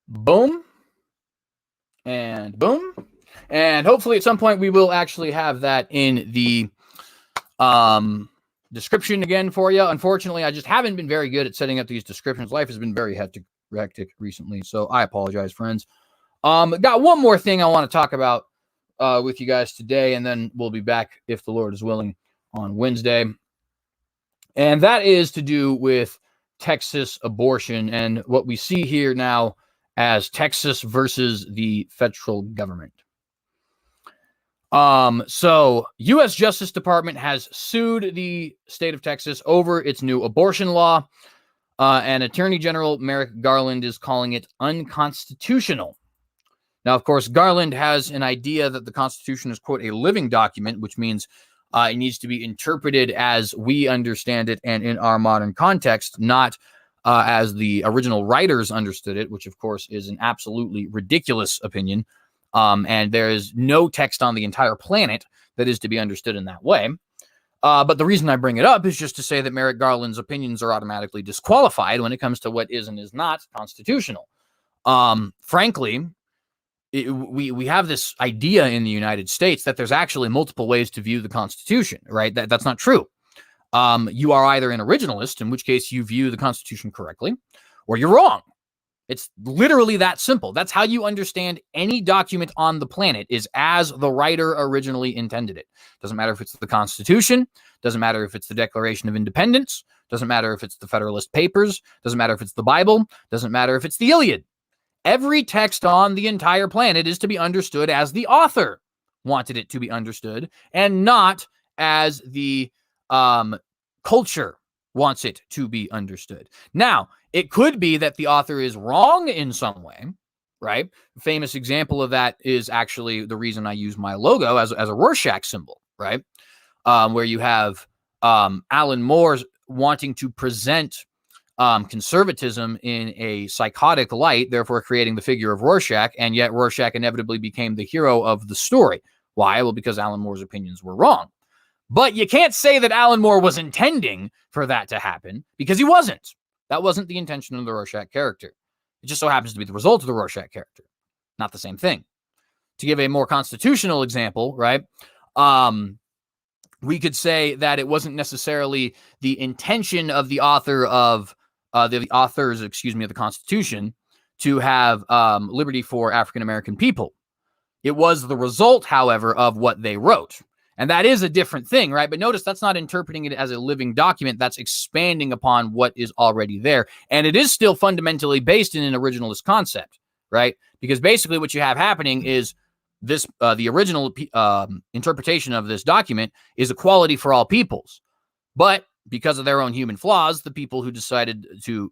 Boom. And boom. And hopefully at some point we will actually have that in the description again for you. Unfortunately, I just haven't been very good at setting up these descriptions. Life has been very hectic recently, so I apologize, friends. Got one more thing I want to talk about with you guys today, and then we'll be back, if the Lord is willing, on Wednesday. And that is to do with Texas abortion and what we see here now as Texas versus the federal government. So U.S. Justice Department has sued the state of Texas over its new abortion law, and Attorney General Merrick Garland is calling it unconstitutional. Now, of course, Garland has an idea that the Constitution is, quote, a living document, which means it needs to be interpreted as we understand it and in our modern context, not as the original writers understood it, which, of course, is an absolutely ridiculous opinion. And there is no text on the entire planet that is to be understood in that way. But the reason I bring it up is just to say that Merrick Garland's opinions are automatically disqualified when it comes to what is and is not constitutional. Frankly, we have this idea in the United States that there's actually multiple ways to view the Constitution, right? That's not true. You are either an originalist, in which case you view the Constitution correctly, or you're wrong. It's literally that simple. That's how you understand any document on the planet, is as the writer originally intended it. Doesn't matter if it's the Constitution, doesn't matter if it's the Declaration of Independence, doesn't matter if it's the Federalist Papers, doesn't matter if it's the Bible, doesn't matter if it's the Iliad. Every text on the entire planet is to be understood as the author wanted it to be understood, and not as the culture wants it to be understood. Now, it could be that the author is wrong in some way, right? A famous example of that is actually the reason I use my logo as a Rorschach symbol, right? Where you have Alan Moore wanting to present conservatism in a psychotic light, therefore creating the figure of Rorschach, and yet Rorschach inevitably became the hero of the story. Why? Well, because Alan Moore's opinions were wrong. But you can't say that Alan Moore was intending for that to happen, because he wasn't. That wasn't the intention of the Rorschach character. It just so happens to be the result of the Rorschach character. Not the same thing. To give a more constitutional example, right? We could say that it wasn't necessarily the intention of the author of the authors, of the Constitution to have liberty for African American people. It was the result, however, of what they wrote. And that is a different thing, right? But notice that's not interpreting it as a living document. That's expanding upon what is already there. And it is still fundamentally based in an originalist concept, right? Because basically what you have happening is this, the original interpretation of this document is equality for all peoples. But because of their own human flaws, the people who decided to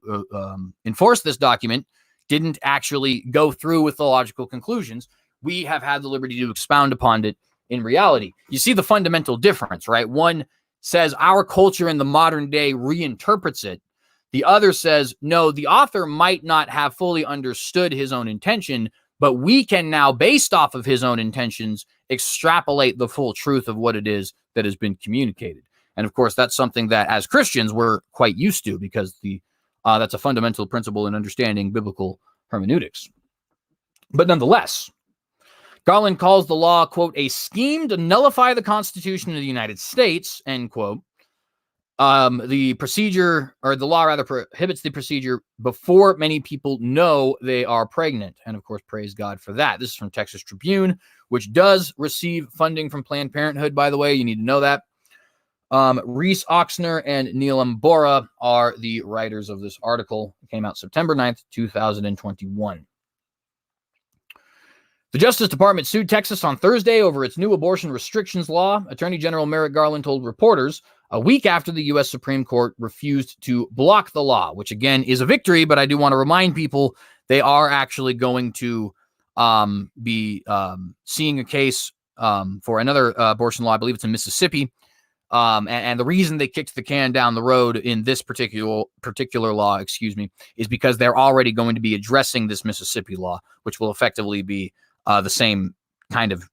enforce this document didn't actually go through with the logical conclusions. We have had the liberty to expound upon it in reality. You see the fundamental difference, right? One says our culture in the modern day reinterprets it. The other says, no, the author might not have fully understood his own intention, but we can now, based off of his own intentions, extrapolate the full truth of what it is that has been communicated. And of course, that's something that as Christians, we're quite used to, because that's a fundamental principle in understanding biblical hermeneutics. But nonetheless, Garland calls the law, quote, a scheme to nullify the Constitution of the United States, end quote. The procedure, or the law rather, prohibits the procedure before many people know they are pregnant. And of course, praise God for that. This is from Texas Tribune, which does receive funding from Planned Parenthood, by the way. You need to know that. Reese Oxner and Neil Mbora are the writers of this article. It came out September 9th, 2021. The Justice Department sued Texas on Thursday over its new abortion restrictions law. Attorney General Merrick Garland told reporters a week after the U.S. Supreme Court refused to block the law, which again is a victory, but I do want to remind people they are actually going to be seeing a case for another abortion law. I believe it's in Mississippi. And the reason they kicked the can down the road in this particular law, is because they're already going to be addressing this Mississippi law, which will effectively be the same kind of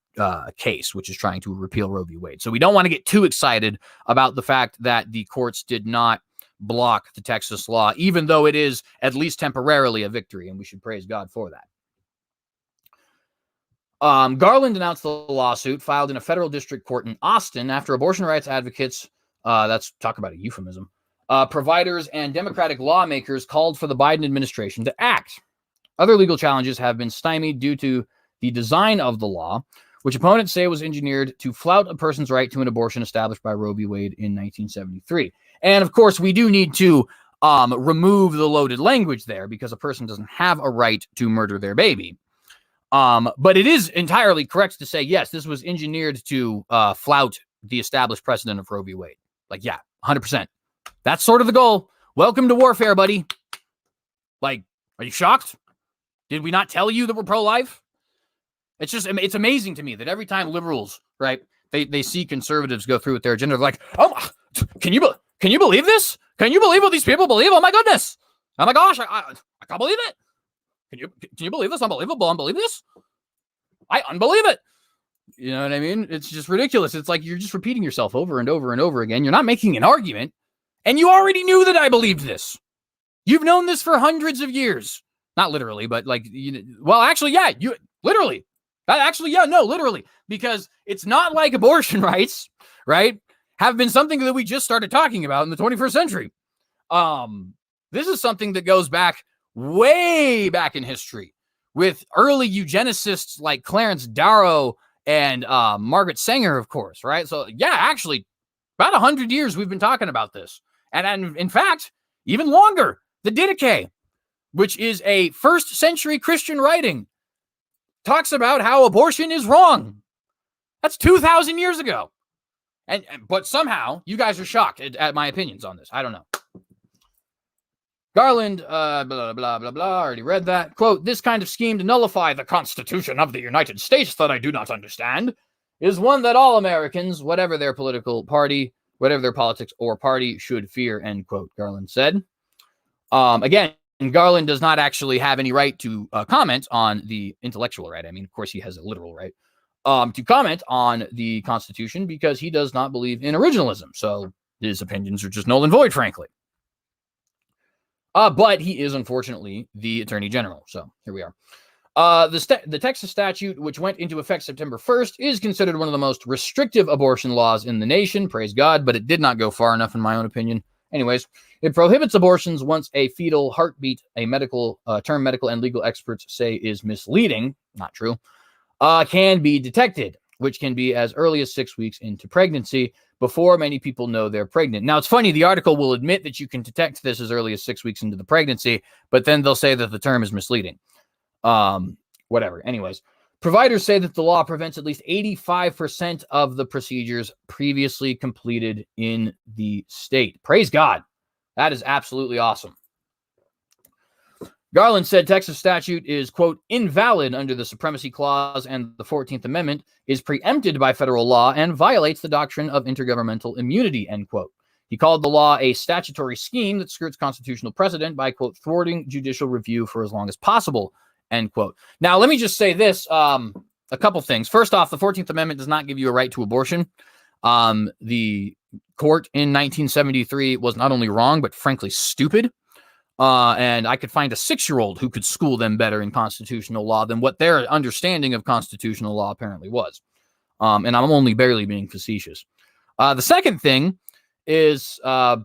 case, which is trying to repeal Roe v. Wade. So we don't want to get too excited about the fact that the courts did not block the Texas law, even though it is at least temporarily a victory, and we should praise God for that. Garland announced the lawsuit filed in a federal district court in Austin after abortion rights advocates, that's talk about a euphemism, providers and Democratic lawmakers called for the Biden administration to act. Other legal challenges have been stymied due to the design of the law, which opponents say was engineered to flout a person's right to an abortion established by Roe v. Wade in 1973. And of course, we do need to remove the loaded language there, because a person doesn't have a right to murder their baby. But it is entirely correct to say, yes, this was engineered to flout the established precedent of Roe v. Wade. Like, yeah, 100%. That's sort of the goal. Welcome to warfare, buddy. Like, are you shocked? Did we not tell you that we're pro-life? It's amazing to me that every time liberals, right, they see conservatives go through with their agenda, they're like, oh, can you believe this? Can you believe what these people believe? Oh my goodness. Oh my gosh, I can't believe it. Can you believe this? Unbelievable. Unbelieve this? I unbelieve it. You know what I mean? It's just ridiculous. It's like you're just repeating yourself over and over and over again. You're not making an argument. And you already knew that I believed this. You've known this for hundreds of years. Not literally, but like, well, actually, yeah, you literally. Literally. Because it's not like abortion rights, right, have been something that we just started talking about in the 21st century. This is something that goes back way back in history with early eugenicists like Clarence Darrow and Margaret Sanger, of course, right? So, yeah, actually, about 100 years we've been talking about this. And in fact, even longer, the Didache, which is a first century Christian writing, talks about how abortion is wrong. That's 2,000 years ago. But somehow, you guys are shocked at my opinions on this. I don't know. Garland, blah, blah, blah, blah, already read that. Quote, this kind of scheme to nullify the Constitution of the United States that I do not understand is one that all Americans, whatever their political party, whatever their politics or party, should fear, end quote, Garland said. Again, Garland does not actually have any right to comment on the intellectual right. I mean, of course, he has a literal right to comment on the Constitution because he does not believe in originalism. So his opinions are just null and void, frankly. But he is, unfortunately, the Attorney General. So here we are. The Texas statute, which went into effect September 1st, is considered one of the most restrictive abortion laws in the nation. Praise God, but it did not go far enough, in my own opinion. Anyways, it prohibits abortions once a fetal heartbeat, a medical term medical and legal experts say is misleading, not true, can be detected, which can be as early as 6 weeks into pregnancy before many people know they're pregnant. Now, it's funny, the article will admit that you can detect this as early as 6 weeks into the pregnancy, but then they'll say that the term is misleading. Whatever. Anyways, providers say that the law prevents at least 85% of the procedures previously completed in the state. Praise God. That is absolutely awesome. Garland said Texas statute is, quote, invalid under the Supremacy Clause and the 14th Amendment, is preempted by federal law, and violates the doctrine of intergovernmental immunity, end quote. He called the law a statutory scheme that skirts constitutional precedent by, quote, thwarting judicial review for as long as possible, end quote. Now, let me just say this, a couple things. First off, the 14th Amendment does not give you a right to abortion. The court in 1973 was not only wrong, but frankly stupid. And I could find a 6-year-old who could school them better in constitutional law than what their understanding of constitutional law apparently was. And I'm only barely being facetious. The second thing is, who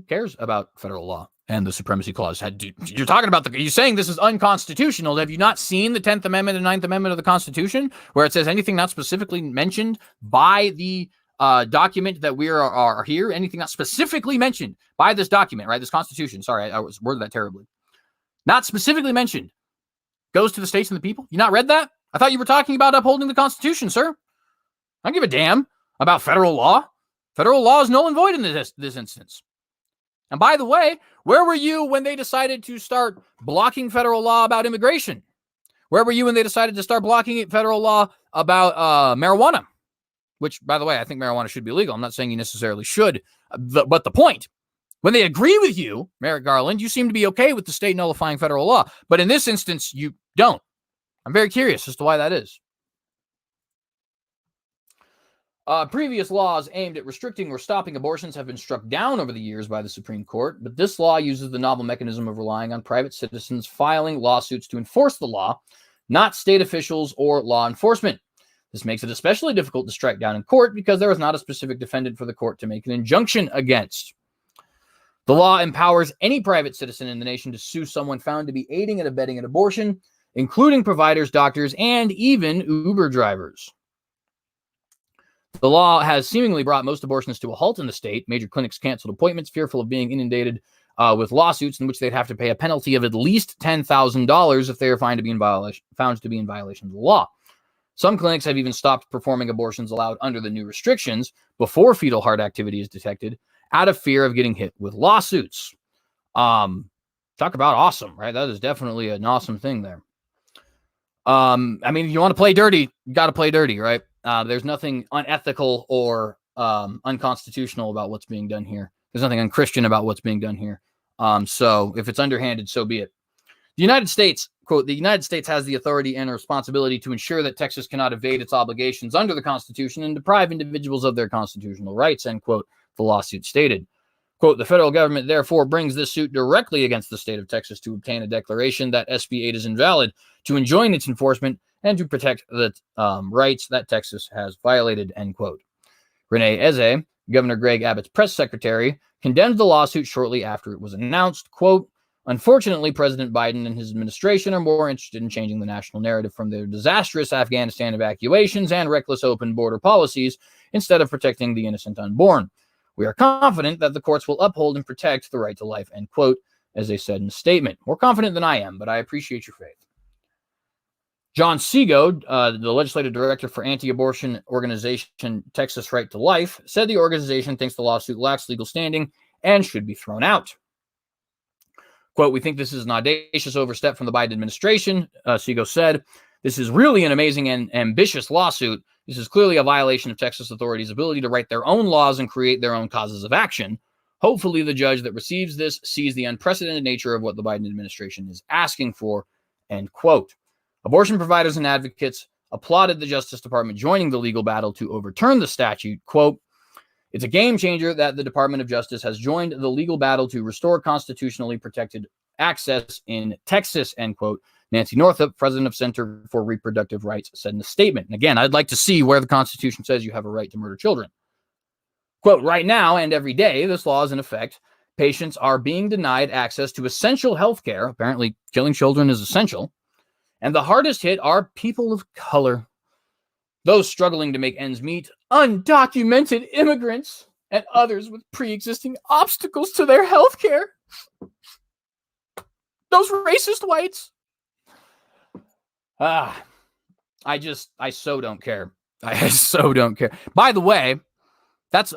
cares about federal law and the Supremacy Clause? You're talking about you're saying this is unconstitutional. Have you not seen the 10th Amendment and 9th Amendment of the Constitution, where it says anything not specifically mentioned by the document that we are here, anything not specifically mentioned by this document, right? This Constitution, sorry, I was worded that terribly. Not specifically mentioned, goes to the states and the people. You not read that? I thought you were talking about upholding the Constitution, sir. I don't give a damn about federal law. Federal law is null and void in this instance. And by the way, where were you when they decided to start blocking federal law about immigration? Where were you when they decided to start blocking federal law about marijuana? Which, by the way, I think marijuana should be legal. I'm not saying you necessarily should. But the point, when they agree with you, Merrick Garland, you seem to be okay with the state nullifying federal law. But in this instance, you don't. I'm very curious as to why that is. Previous laws aimed at restricting or stopping abortions have been struck down over the years by the Supreme Court, but this law uses the novel mechanism of relying on private citizens filing lawsuits to enforce the law, not state officials or law enforcement. This makes it especially difficult to strike down in court because there is not a specific defendant for the court to make an injunction against. The law empowers any private citizen in the nation to sue someone found to be aiding and abetting an abortion, including providers, doctors, and even Uber drivers. The law has seemingly brought most abortions to a halt in the state. Major clinics canceled appointments, fearful of being inundated with lawsuits in which they'd have to pay a penalty of at least $10,000 if they are found to be in violation of the law. Some clinics have even stopped performing abortions allowed under the new restrictions before fetal heart activity is detected, out of fear of getting hit with lawsuits. Talk about awesome, right? That is definitely an awesome thing there. I mean, if you want to play dirty, you got to play dirty, right? There's nothing unethical or unconstitutional about what's being done here. There's nothing unchristian about what's being done here. So if it's underhanded, so be it. The United States, quote, the United States has the authority and responsibility to ensure that Texas cannot evade its obligations under the Constitution and deprive individuals of their constitutional rights, end quote, the lawsuit stated. Quote, the federal government therefore brings this suit directly against the state of Texas to obtain a declaration that SB 8 is invalid, to enjoin its enforcement, and to protect the rights that Texas has violated, end quote. Renee Eze, Governor Greg Abbott's press secretary, condemned the lawsuit shortly after it was announced. Quote, unfortunately, President Biden and his administration are more interested in changing the national narrative from their disastrous Afghanistan evacuations and reckless open border policies instead of protecting the innocent unborn. We are confident that the courts will uphold and protect the right to life, end quote, as they said in a statement. More confident than I am, but I appreciate your faith. John Seago, the legislative director for anti-abortion organization Texas Right to Life, said the organization thinks the lawsuit lacks legal standing and should be thrown out. Quote, we think this is an audacious overstep from the Biden administration, Seago said. This is really an amazing and ambitious lawsuit. This is clearly a violation of Texas authorities' ability to write their own laws and create their own causes of action. Hopefully, the judge that receives this sees the unprecedented nature of what the Biden administration is asking for, end quote. Abortion providers and advocates applauded the Justice Department joining the legal battle to overturn the statute. Quote, it's a game changer that the Department of Justice has joined the legal battle to restore constitutionally protected access in Texas, end quote. Nancy Northup, president of Center for Reproductive Rights, said in a statement. And again, I'd like to see where the Constitution says you have a right to murder children. Quote, right now and every day, this law is in effect. Patients are being denied access to essential health care. Apparently, killing children is essential. And the hardest hit are people of color, those struggling to make ends meet, undocumented immigrants, and others with pre-existing obstacles to their health care. Those racist whites. I so don't care. I so don't care. By the way, that's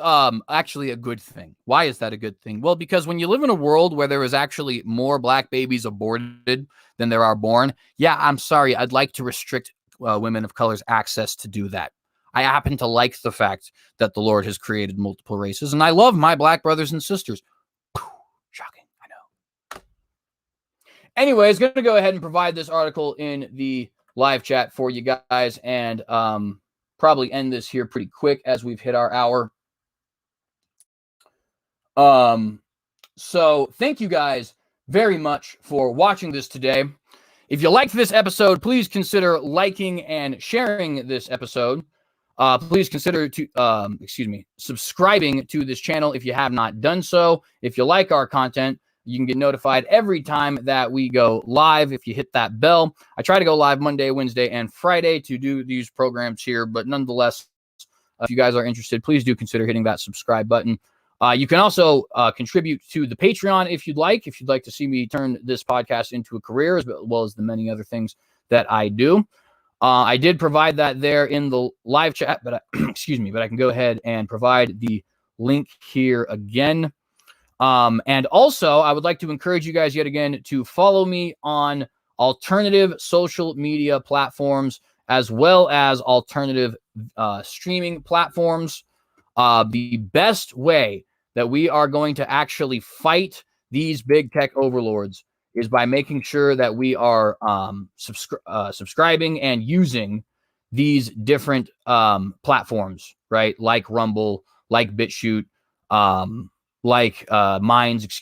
actually a good thing. Why is that a good thing? Well, because when you live in a world where there is actually more black babies aborted than there are born, yeah, I'm sorry, I'd like to restrict women of color's access to do that. I happen to like the fact that the Lord has created multiple races, and I love my black brothers and sisters. Shocking, I know. Anyways, going to go ahead and provide this article in the live chat for you guys, and probably end this here pretty quick as we've hit our hour. So thank you guys very much for watching this today. If you liked this episode, please consider liking and sharing this episode. Please consider subscribing to this channel if you have not done so. If you like our content, you can get notified every time that we go live if you hit that bell. I try to go live Monday, Wednesday, and Friday to do these programs here, but nonetheless, if you guys are interested, please do consider hitting that subscribe button. You can also contribute to the Patreon if you'd like to see me turn this podcast into a career, as well as the many other things that I do. I did provide that there in the live chat, but but I can go ahead and provide the link here again. And also, I would like to encourage you guys yet again to follow me on alternative social media platforms, as well as alternative streaming platforms. The best way that we are going to actually fight these big tech overlords is by making sure that we are subscribing and using these different platforms, right? Like Rumble, like BitChute, like Minds,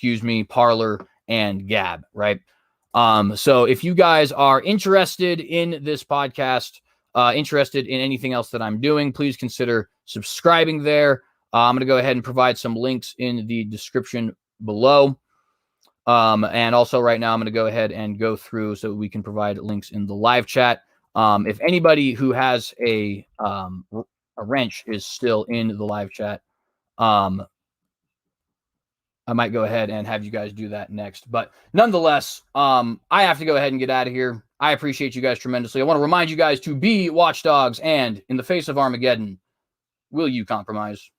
Parler, and Gab, right? So if you guys are interested in this podcast, interested in anything else that I'm doing, please consider subscribing there. I'm going to go ahead and provide some links in the description below. And also right now, I'm going to go ahead and go through so we can provide links in the live chat. If anybody who has a wrench is still in the live chat, I might go ahead and have you guys do that next. But nonetheless, I have to go ahead and get out of here. I appreciate you guys tremendously. I want to remind you guys to be watchdogs, and in the face of Armageddon, will you compromise?